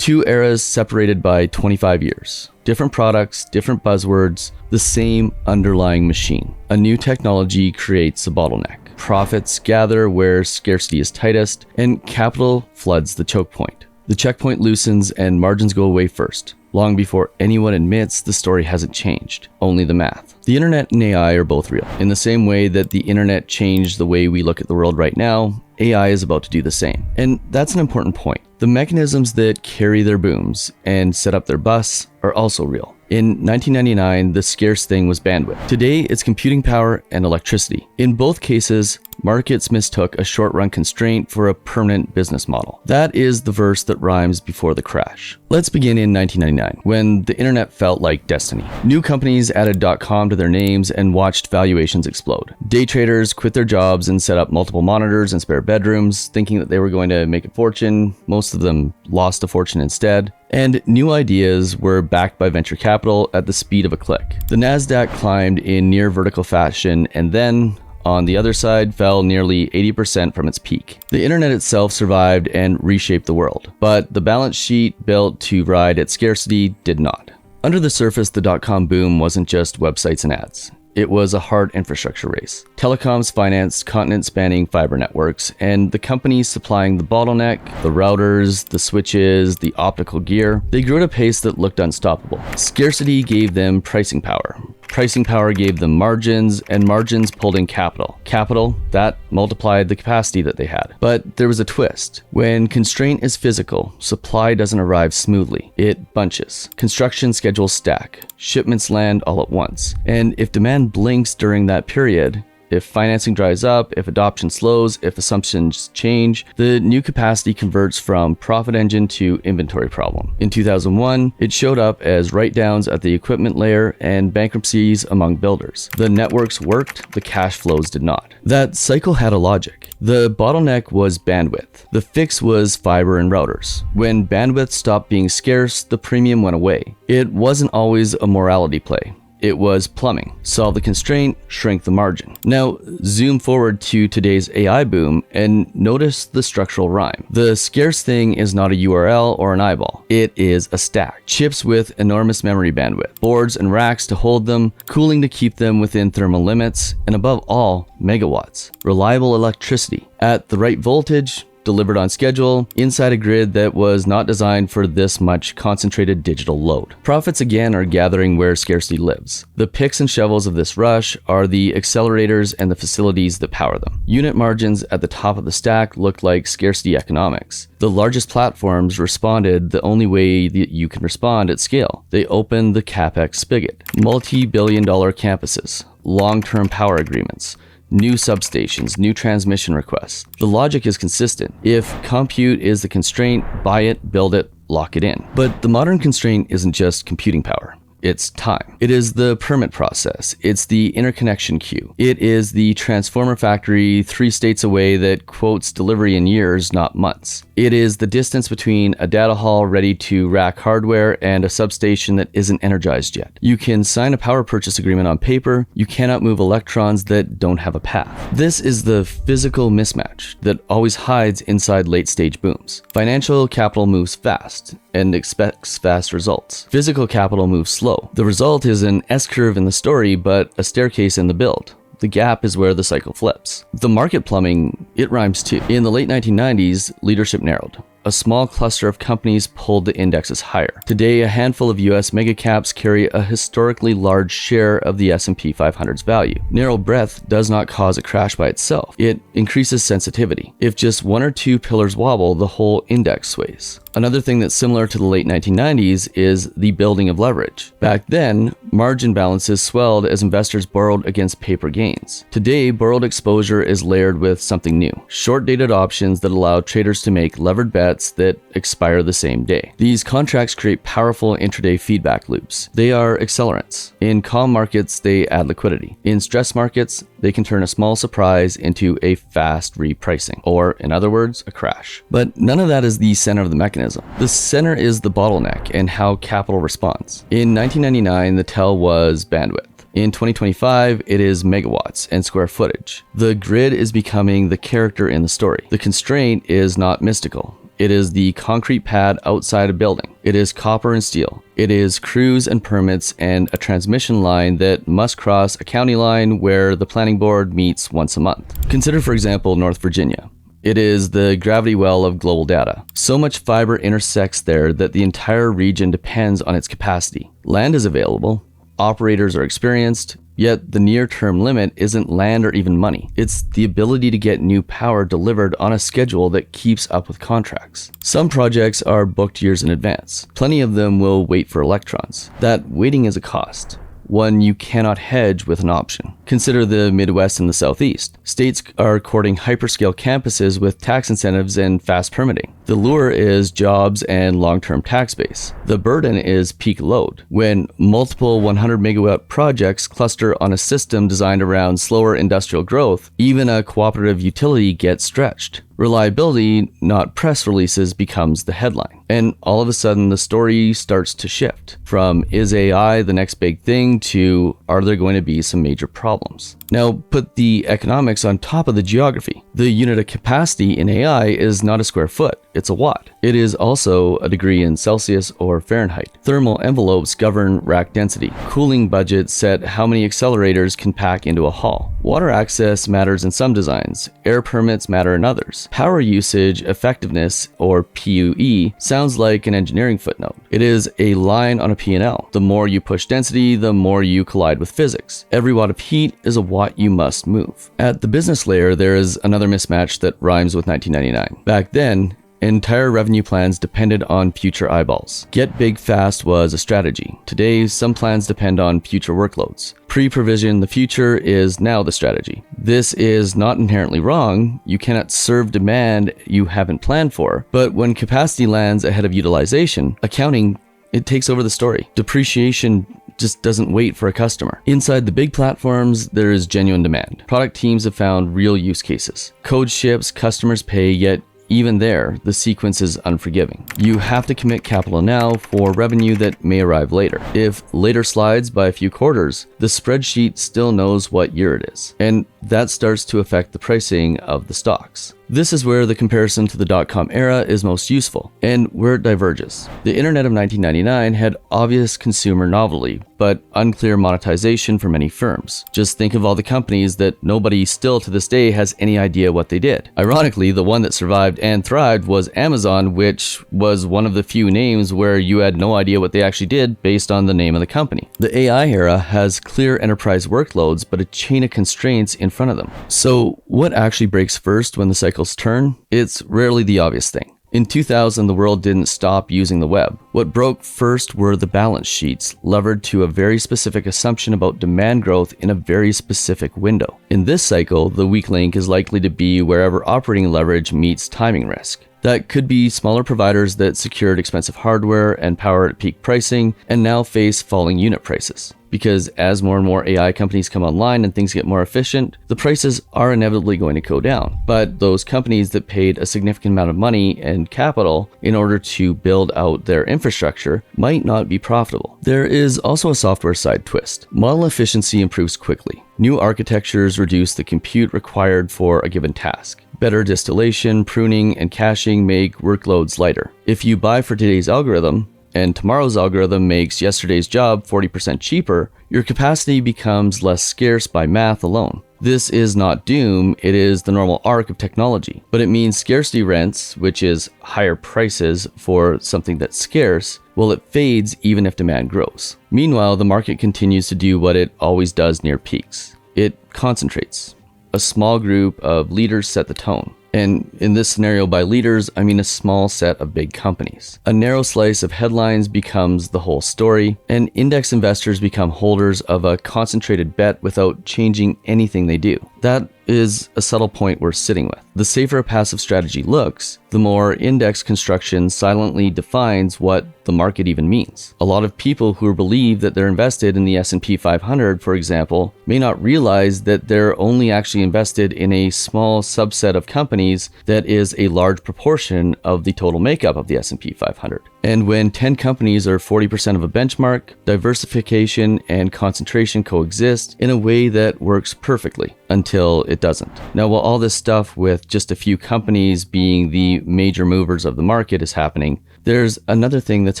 Two eras separated by 25 years. Different products, different buzzwords, the same underlying machine. A new technology creates a bottleneck. Profits gather where scarcity is tightest, and capital floods the choke point. The checkpoint loosens and margins go away first, long before anyone admits the story hasn't changed, only the math. The internet and AI are both real. In the same way that the internet changed the way we look at the world right now, AI is about to do the same. And that's an important point. The mechanisms that carry their booms and set up their busts are also real. In 1999, the scarce thing was bandwidth. Today, it's computing power and electricity. In both cases, markets mistook a short-run constraint for a permanent business model. That is the verse that rhymes before the crash. Let's begin in 1999, when the internet felt like destiny. New companies added .com to their names and watched valuations explode. Day traders quit their jobs and set up multiple monitors and spare bedrooms, thinking that they were going to make a fortune. Most of them lost a fortune instead. And new ideas were backed by venture capital at the speed of a click. The Nasdaq climbed in near vertical fashion and then, on the other side, fell nearly 80% from its peak. The internet itself survived and reshaped the world, but the balance sheet built to ride at scarcity did not. Under the surface, the .com boom wasn't just websites and ads. It was a hard infrastructure race. Telecoms financed continent-spanning fiber networks, and the companies supplying the bottleneck, the routers, the switches, the optical gear, they grew at a pace that looked unstoppable. Scarcity gave them pricing power. Pricing power gave them margins, and margins pulled in capital. Capital, that multiplied the capacity that they had. But there was a twist. When constraint is physical, supply doesn't arrive smoothly. It bunches. Construction schedules stack. Shipments land all at once. And if demand blinks during that period, if financing dries up, if adoption slows, if assumptions change, the new capacity converts from profit engine to inventory problem. In 2001, it showed up as write-downs at the equipment layer and bankruptcies among builders. The networks worked, the cash flows did not. That cycle had a logic. The bottleneck was bandwidth. The fix was fiber and routers. When bandwidth stopped being scarce, the premium went away. It wasn't always a morality play. It was plumbing. Solve the constraint, shrink the margin. Now, zoom forward to today's AI boom and notice the structural rhyme. The scarce thing is not a URL or an eyeball. It is a stack. Chips with enormous memory bandwidth, boards and racks to hold them, cooling to keep them within thermal limits, and above all, megawatts. Reliable electricity. At the right voltage, delivered on schedule, inside a grid that was not designed for this much concentrated digital load. Profits again are gathering where scarcity lives. The picks and shovels of this rush are the accelerators and the facilities that power them. Unit margins at the top of the stack looked like scarcity economics. The largest platforms responded the only way that you can respond at scale. They opened the CapEx spigot. Multi-billion-dollar campuses, long-term power agreements, new substations, new transmission requests. The logic is consistent. If compute is the constraint, buy it, build it, lock it in. But the modern constraint isn't just computing power. It's time. It is the permit process. It's the interconnection queue. It is the transformer factory 3 states away that quotes delivery in years, not months. It is the distance between a data hall ready to rack hardware and a substation that isn't energized yet. You can sign a power purchase agreement on paper. You cannot move electrons that don't have a path. This is the physical mismatch that always hides inside late-stage booms. Financial capital moves fast and expects fast results. Physical capital moves slow. The result is an S-curve in the story, but a staircase in the build. The gap is where the cycle flips. The market plumbing, it rhymes too. In the late 1990s, leadership narrowed. A small cluster of companies pulled the indexes higher. Today, a handful of US megacaps carry a historically large share of the S&P 500's value. Narrow breadth does not cause a crash by itself. It increases sensitivity. If just one or two pillars wobble, the whole index sways. Another thing that's similar to the late 1990s is the building of leverage. Back then, margin balances swelled as investors borrowed against paper gains. Today, borrowed exposure is layered with something new. Short-dated options that allow traders to make levered bets that expire the same day. These contracts create powerful intraday feedback loops. They are accelerants. In calm markets, they add liquidity. In stress markets, they can turn a small surprise into a fast repricing, or in other words, a crash. But none of that is the center of the mechanism. The center is the bottleneck and how capital responds. In 1999, the tell was bandwidth. In 2025, it is megawatts and square footage. The grid is becoming the character in the story. The constraint is not mystical. It is the concrete pad outside a building. It is copper and steel. It is crews and permits and a transmission line that must cross a county line where the planning board meets once a month. Consider, for example, North Virginia. It is the gravity well of global data. So much fiber intersects there that the entire region depends on its capacity. Land is available, operators are experienced, yet the near-term limit isn't land or even money. It's the ability to get new power delivered on a schedule that keeps up with contracts. Some projects are booked years in advance. Plenty of them will wait for electrons. That waiting is a cost, one you cannot hedge with an option. Consider the Midwest and the Southeast. States are courting hyperscale campuses with tax incentives and fast permitting. The lure is jobs and long-term tax base. The burden is peak load. When multiple 100 megawatt projects cluster on a system designed around slower industrial growth, even a cooperative utility gets stretched. Reliability, not press releases, becomes the headline. And all of a sudden, the story starts to shift from is AI the next big thing to are there going to be some major problems? Now, put the economics on top of the geography. The unit of capacity in AI is not a square foot, it's a watt. It is also a degree in Celsius or Fahrenheit. Thermal envelopes govern rack density. Cooling budgets set how many accelerators can pack into a hall. Water access matters in some designs. Air permits matter in others. Power usage effectiveness, or PUE, sounds like an engineering footnote. It is a line on a P&L. The more you push density, the more you collide with physics. Every watt of heat is a watt you must move. At the business layer, there is another mismatch that rhymes with 1999. Back then, entire revenue plans depended on future eyeballs. Get big fast was a strategy. Today, some plans depend on future workloads. Pre-provision the future is now the strategy. This is not inherently wrong. You cannot serve demand you haven't planned for. But when capacity lands ahead of utilization, accounting, it takes over the story. Depreciation just doesn't wait for a customer. Inside the big platforms, there is genuine demand. Product teams have found real use cases. Code ships, customers pay, yet even there, the sequence is unforgiving. You have to commit capital now for revenue that may arrive later. If later slides by a few quarters, the spreadsheet still knows what year it is. And that starts to affect the pricing of the stocks. This is where the comparison to the dot-com era is most useful, and where it diverges. The internet of 1999 had obvious consumer novelty, but unclear monetization for many firms. Just think of all the companies that nobody still to this day has any idea what they did. Ironically, the one that survived and thrived was Amazon, which was one of the few names where you had no idea what they actually did based on the name of the company. The AI era has clear enterprise workloads, but a chain of constraints in front of them. So what actually breaks first when the cycles turn? It's rarely the obvious thing. In 2000, the world didn't stop using the web. What broke first were the balance sheets, levered to a very specific assumption about demand growth in a very specific window. In this cycle, the weak link is likely to be wherever operating leverage meets timing risk. That could be smaller providers that secured expensive hardware and power at peak pricing and now face falling unit prices. Because as more and more AI companies come online and things get more efficient, the prices are inevitably going to go down. But those companies that paid a significant amount of money and capital in order to build out their infrastructure might not be profitable. There is also a software side twist. Model efficiency improves quickly. New architectures reduce the compute required for a given task. Better distillation, pruning, and caching make workloads lighter. If you buy for today's algorithm, and tomorrow's algorithm makes yesterday's job 40% cheaper, your capacity becomes less scarce by math alone. This is not doom, it is the normal arc of technology. But it means scarcity rents, which is higher prices for something that's scarce, well, it fades even if demand grows. Meanwhile, the market continues to do what it always does near peaks. It concentrates. A small group of leaders set the tone. And in this scenario, by leaders, I mean a small set of big companies. A narrow slice of headlines becomes the whole story, and index investors become holders of a concentrated bet without changing anything they do. That is a subtle point we're sitting with. The safer a passive strategy looks, the more index construction silently defines what the market even means. A lot of people who believe that they're invested in the S&P 500, for example, may not realize that they're only actually invested in a small subset of companies that is a large proportion of the total makeup of the S&P 500. And when 10 companies are 40% of a benchmark, diversification and concentration coexist in a way that works perfectly. until it doesn't. Now, while all this stuff with just a few companies being the major movers of the market is happening, there's another thing that's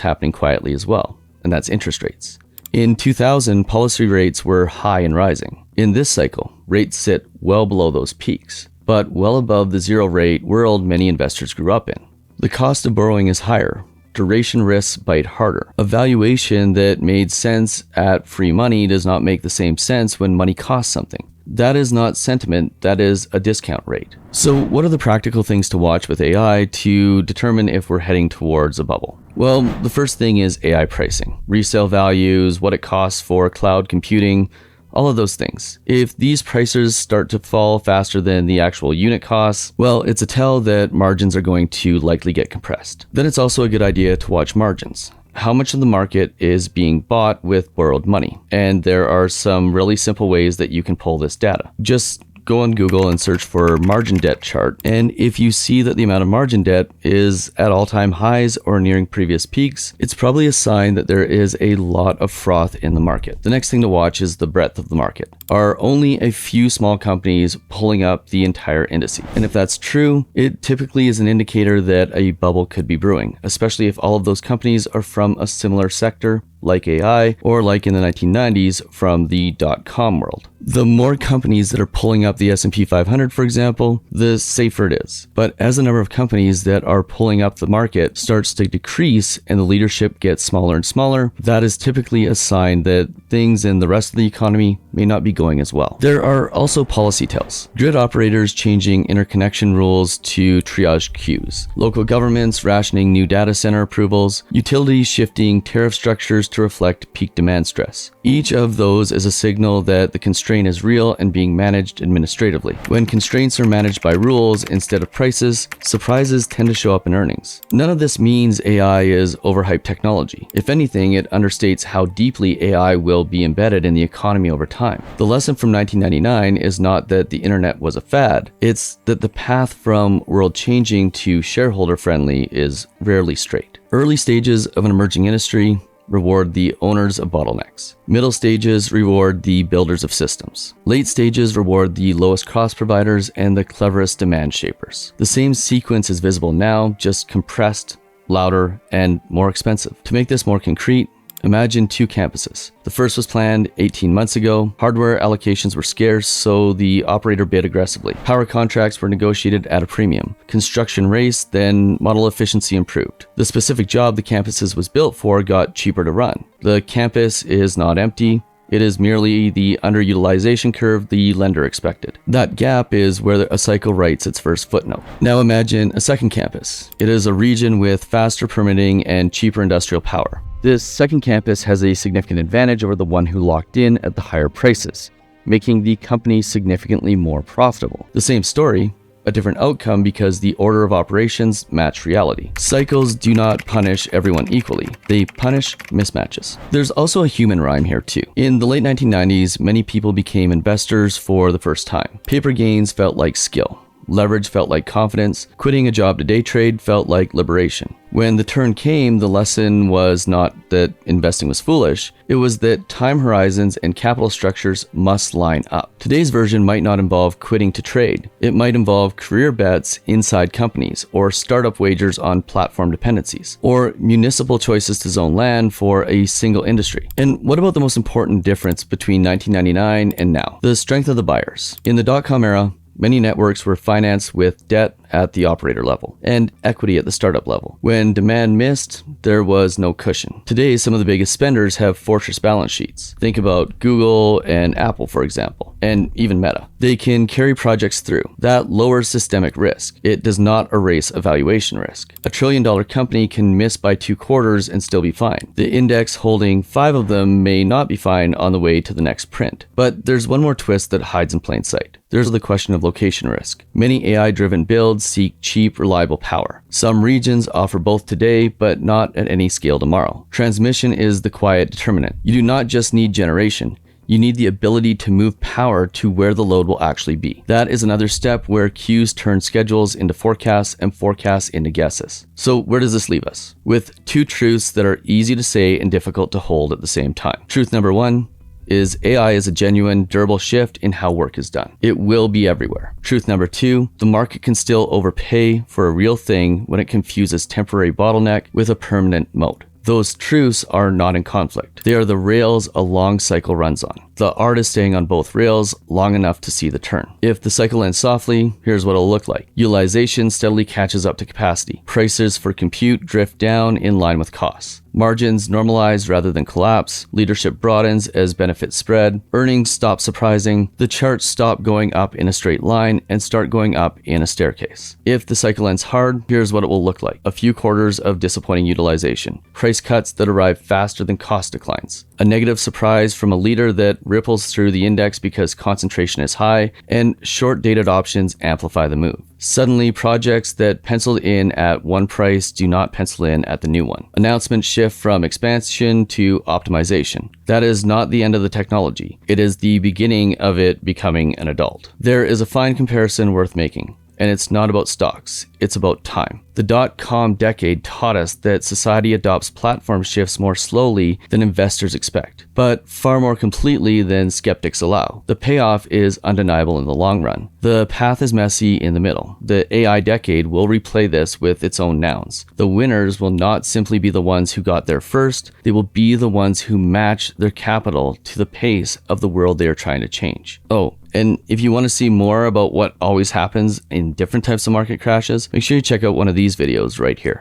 happening quietly as well, and that's interest rates. In 2000, policy rates were high and rising. In this cycle, rates sit well below those peaks, but well above the zero rate world many investors grew up in. The cost of borrowing is higher. Duration risks bite harder. A valuation that made sense at free money does not make the same sense when money costs something. That is not sentiment, that is a discount rate. So what are the practical things to watch with AI to determine if we're heading towards a bubble? Well, the first thing is AI pricing. Resale values, what it costs for cloud computing, all of those things. If these prices start to fall faster than the actual unit costs, well, it's a tell that margins are going to likely get compressed. Then it's also a good idea to watch margins. How much of the market is being bought with borrowed money? And there are some really simple ways that you can pull this data. Just go on Google and search for margin debt chart. And if you see that the amount of margin debt is at all-time highs or nearing previous peaks, it's probably a sign that there is a lot of froth in the market. The next thing to watch is the breadth of the market. Are only a few small companies pulling up the entire indice? And if that's true, it typically is an indicator that a bubble could be brewing, especially if all of those companies are from a similar sector, like AI, or like in the 1990s from the dot-com world. The more companies that are pulling up the S&P 500, for example, the safer it is. But as the number of companies that are pulling up the market starts to decrease and the leadership gets smaller and smaller, that is typically a sign that things in the rest of the economy may not be going as well. There are also policy tells. Grid operators changing interconnection rules to triage queues. Local governments rationing new data center approvals. Utilities shifting tariff structures to reflect peak demand stress. Each of those is a signal that the constraint is real and being managed administratively. When constraints are managed by rules instead of prices, surprises tend to show up in earnings. None of this means AI is overhyped technology. If anything, it understates how deeply AI will be embedded in the economy over time. The lesson from 1999 is not that the internet was a fad, it's that the path from world-changing to shareholder-friendly is rarely straight. Early stages of an emerging industry reward the owners of bottlenecks. Middle stages reward the builders of systems. Late stages reward the lowest cost providers and the cleverest demand shapers. The same sequence is visible now, just compressed, louder, and more expensive. To make this more concrete, imagine two campuses. The first was planned 18 months ago. Hardware allocations were scarce, so the operator bid aggressively. Power contracts were negotiated at a premium. Construction raced, then model efficiency improved. The specific job the campuses was built for got cheaper to run. The campus is not empty. It is merely the underutilization curve the lender expected. That gap is where a cycle writes its first footnote. Now imagine a second campus. It is a region with faster permitting and cheaper industrial power. This second campus has a significant advantage over the one who locked in at the higher prices, making the company significantly more profitable. The same story, a different outcome because the order of operations match reality. Cycles do not punish everyone equally. They punish mismatches. There's also a human rhyme here too. In the late 1990s, many people became investors for the first time. Paper gains felt like skill. Leverage felt like confidence. Quitting a job to day trade felt like liberation. When the turn came, the lesson was not that investing was foolish, it was that time horizons and capital structures must line up. Today's version might not involve quitting to trade. It might involve career bets inside companies, or startup wagers on platform dependencies, or municipal choices to zone land for a single industry. And what about the most important difference between 1999 and now? The strength of the buyers. In the dot-com era, many networks were financed with debt at the operator level and equity at the startup level. When demand missed, there was no cushion. Today, some of the biggest spenders have fortress balance sheets. Think about Google and Apple, for example, and even Meta. They can carry projects through. That lowers systemic risk. It does not erase a valuation risk. $1 trillion company can miss by 2 quarters and still be fine. The index holding 5 of them may not be fine on the way to the next print. But there's one more twist that hides in plain sight. There's the question of location risk. Many AI-driven builds seek cheap, reliable power. Some regions offer both today, but not at any scale tomorrow. Transmission is the quiet determinant. You do not just need generation. You need the ability to move power to where the load will actually be. That is another step where queues turn schedules into forecasts and forecasts into guesses. So where does this leave us? With 2 truths that are easy to say and difficult to hold at the same time. Truth number 1, is AI is a genuine, durable shift in how work is done. It will be everywhere. Truth number 2, the market can still overpay for a real thing when it confuses temporary bottleneck with a permanent moat. Those truths are not in conflict. They are the rails a long cycle runs on. The art is staying on both rails long enough to see the turn. If the cycle ends softly, here's what it'll look like. Utilization steadily catches up to capacity. Prices for compute drift down in line with costs. Margins normalize rather than collapse. Leadership broadens as benefits spread. Earnings stop surprising. The charts stop going up in a straight line and start going up in a staircase. If the cycle ends hard, here's what it will look like. A few quarters of disappointing utilization. Price cuts that arrive faster than cost declines. A negative surprise from a leader that ripples through the index because concentration is high, and short-dated options amplify the move. Suddenly, projects that penciled in at one price do not pencil in at the new one. Announcements shift from expansion to optimization. That is not the end of the technology. It is the beginning of it becoming an adult. There is a fine comparison worth making. And it's not about stocks, it's about time. The dot-com decade taught us that society adopts platform shifts more slowly than investors expect, but far more completely than skeptics allow. The payoff is undeniable in the long run. The path is messy in the middle. The AI decade will replay this with its own nouns. The winners will not simply be the ones who got there first, they will be the ones who match their capital to the pace of the world they are trying to change. Oh, and if you want to see more about what always happens in different types of market crashes, make sure you check out one of these videos right here.